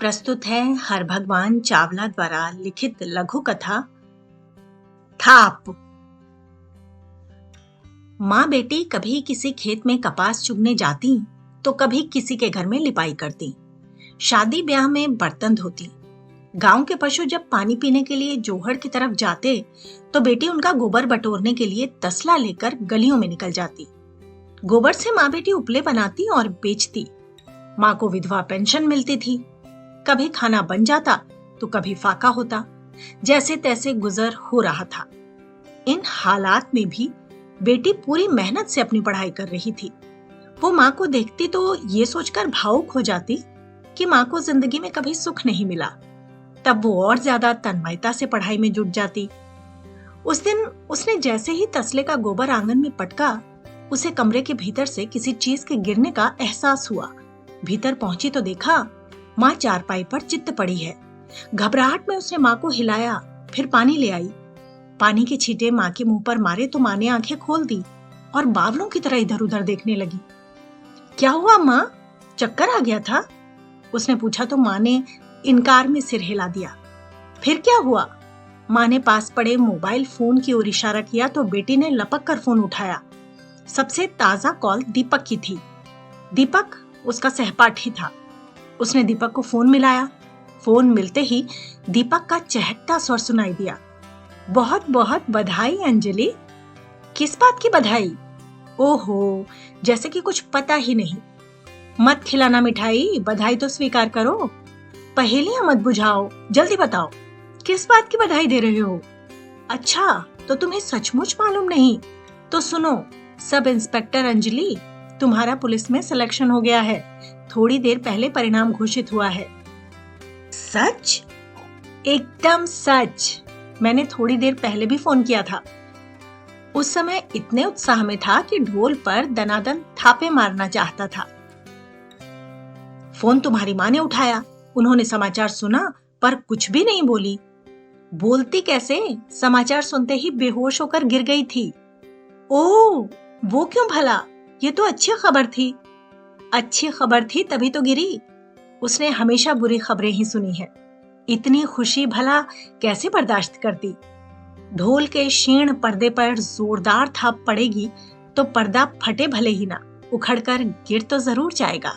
प्रस्तुत है हरभगवान चावला द्वारा लिखित लघु कथा थाप। माँ बेटी कभी किसी खेत में कपास चुगने जाती तो कभी किसी के घर में लिपाई करती। शादी ब्याह में बर्तन धोती। गांव के पशु जब पानी पीने के लिए जोहड़ की तरफ जाते तो बेटी उनका गोबर बटोरने के लिए तसला लेकर गलियों में निकल जाती। गोबर से माँ बेटी उपले बनाती और बेचती। माँ को विधवा पेंशन मिलती थी। कभी खाना बन जाता तो कभी फाका होता। जैसे तैसे गुजर हो रहा था। इन हालात में भी बेटी पूरी मेहनत से अपनी पढ़ाई कर रही थी। वो माँ को देखती तो ये सोचकर भावुक हो जाती कि माँ को जिंदगी में कभी सुख नहीं मिला। तब वो और ज्यादा तन्मयता से पढ़ाई में जुट जाती। उस दिन उसने जैसे ही तसले का गोबर आंगन में पटका, उसे कमरे के भीतर से किसी चीज के गिरने का एहसास हुआ। भीतर पहुंची तो देखा माँ चारपाई पर चित्त पड़ी है। घबराहट में उसने माँ को हिलाया, फिर पानी ले आई। पानी के छींटे माँ के मुंह पर मारे तो माँ ने आंखें खोल दी और बावलों की तरह इधर उधर देखने लगी। क्या हुआ माँ, चक्कर आ गया था? उसने पूछा तो माँ ने इनकार में सिर हिला दिया। फिर क्या हुआ? माँ ने पास पड़े मोबाइल फोन की ओर इशारा किया तो बेटी ने लपक कर फोन उठाया। सबसे ताजा कॉल दीपक की थी। दीपक उसका सहपाठी था। उसने दीपक को फोन मिलाया। फोन मिलते ही दीपक का चहकता स्वर सुनाई दिया। बहुत बहुत बधाई अंजलि। किस बात की बधाई? ओहो, जैसे कि कुछ पता ही नहीं। मत खिलाना मिठाई, बधाई तो स्वीकार करो। पहेलियां मत बुझाओ, जल्दी बताओ किस बात की बधाई दे रहे हो? अच्छा, तो तुम्हें सचमुच मालूम नहीं? तो सुनो, सब इंस्पेक्टर अंजलि, तुम्हारा पुलिस में सिलेक्शन हो गया है। थोड़ी देर पहले परिणाम घोषित हुआ है। सच? एकदम सच। मैंने थोड़ी देर पहले भी फोन किया था। उस समय इतने उत्साह में था कि ढोल पर दनादन थापे मारना चाहता था। फोन तुम्हारी माँ ने उठाया। उन्होंने समाचार सुना पर कुछ भी नहीं बोली। बोलती कैसे? समाचार सुनते ही बेहोश होकर गिर गई थी। ओह, वो क्यों भला? ये तो अच्छी खबर थी। अच्छी खबर थी तभी तो गिरी। उसने हमेशा बुरी खबरें ही सुनी है। इतनी खुशी भला कैसे बर्दाश्त करती? ढोल के क्षीण पर्दे पर जोरदार थाप पड़ेगी तो पर्दा फटे भले ही ना, उखड़कर गिर तो जरूर जाएगा।